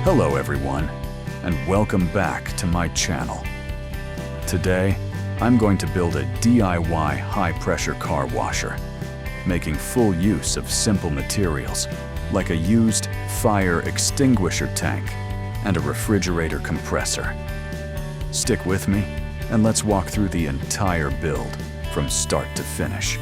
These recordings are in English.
Hello everyone, and welcome back to my channel. Today, I'm going to build a DIY high-pressure car washer, making full use of simple materials like a used fire extinguisher tank and a refrigerator compressor. Stick with me, and let's walk through the entire build from start to finish.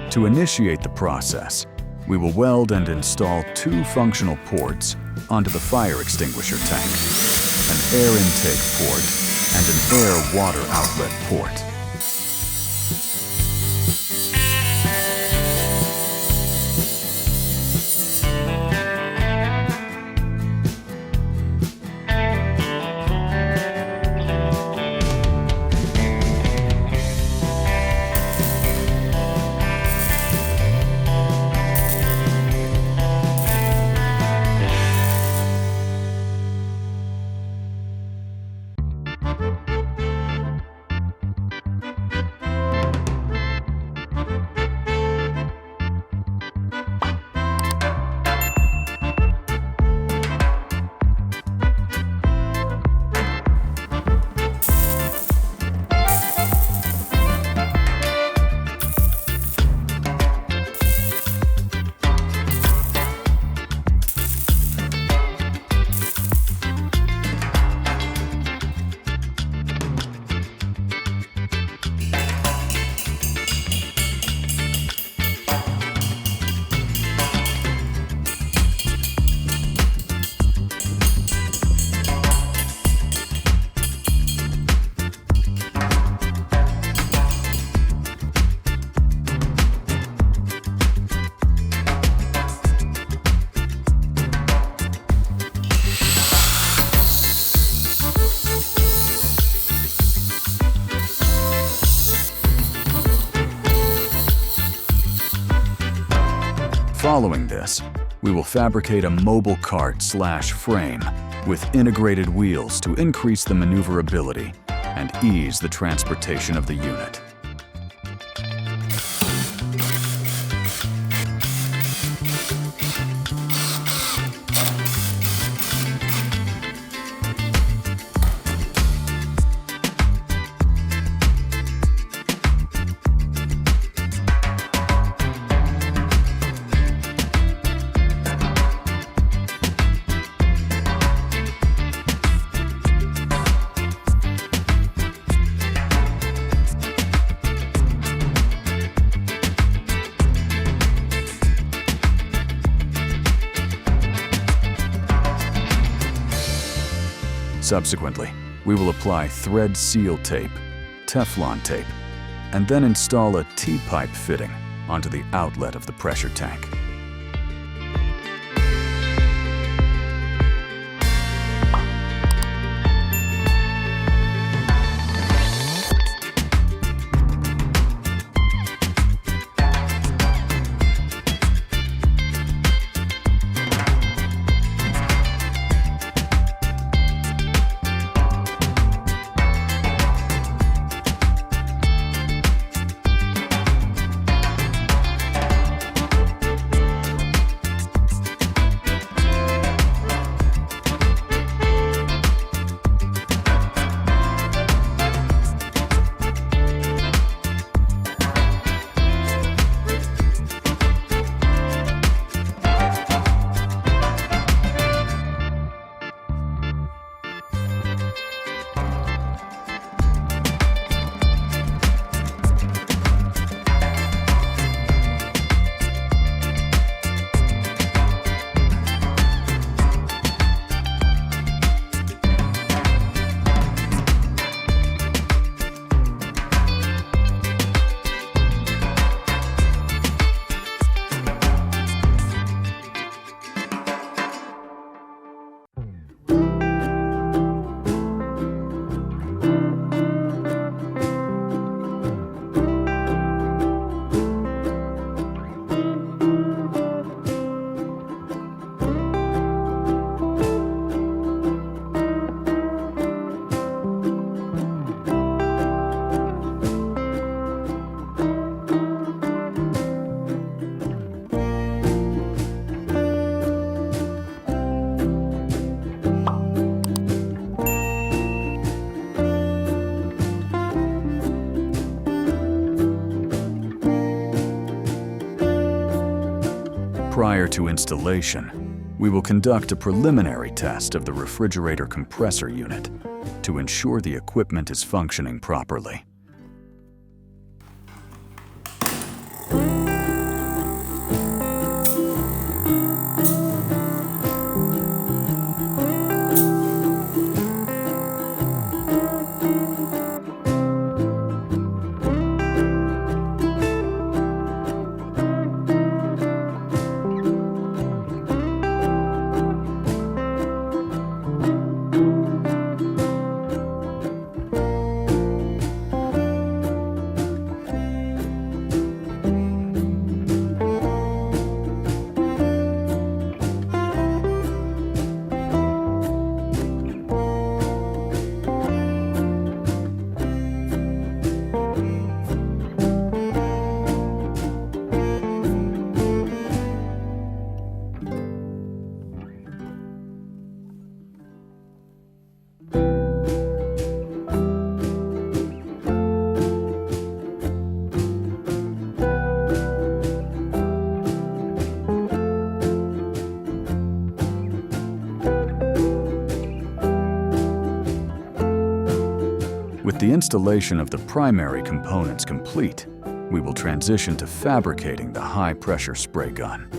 To initiate the process, we will weld and install 2 functional ports onto the fire extinguisher tank, an air intake port and an air-water outlet port. Following this, we will fabricate a mobile cart/frame with integrated wheels to increase the maneuverability and ease the transportation of the unit. Subsequently, we will apply thread seal tape, Teflon tape, and then install a T-pipe fitting onto the outlet of the pressure tank. to installation, we will conduct a preliminary test of the refrigerator compressor unit to ensure the equipment is functioning properly. With the installation of the primary components complete, we will transition to fabricating the high-pressure spray gun.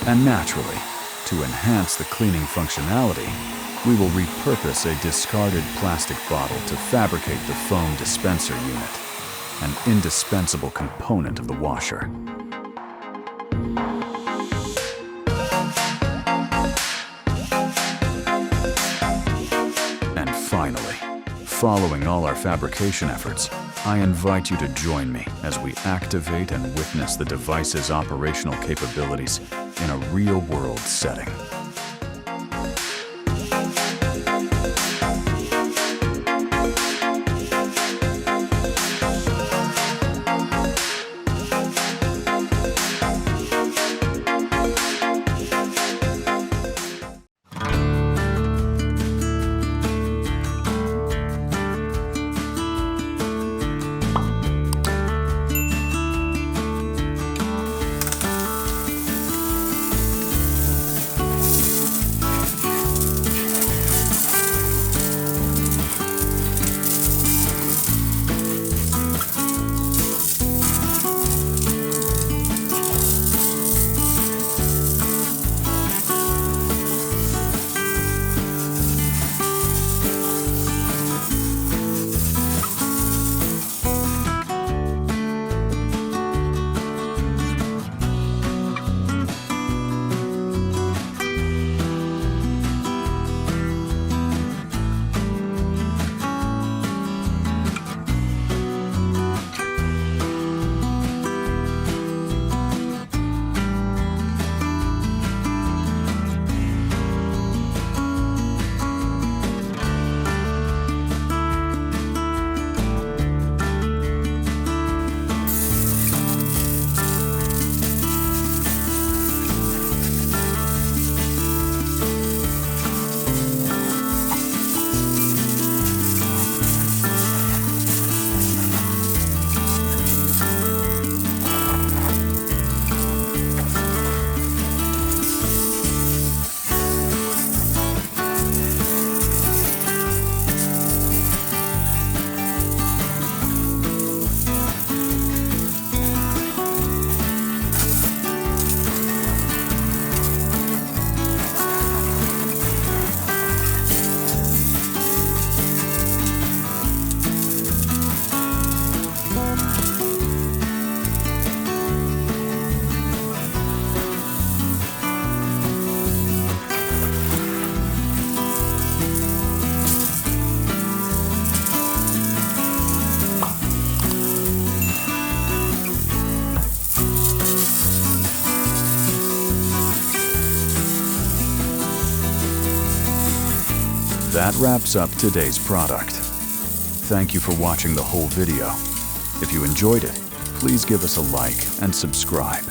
And naturally, to enhance the cleaning functionality, we will repurpose a discarded plastic bottle to fabricate the foam dispenser unit, an indispensable component of the washer. And finally, following all our fabrication efforts, I invite you to join me as we activate and witness the device's operational capabilities in a real-world setting. That wraps up today's product. Thank you for watching the whole video. If you enjoyed it, please give us a like and subscribe.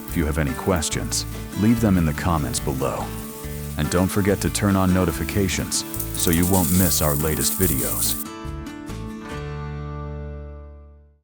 If you have any questions, leave them in the comments below. And don't forget to turn on notifications so you won't miss our latest videos.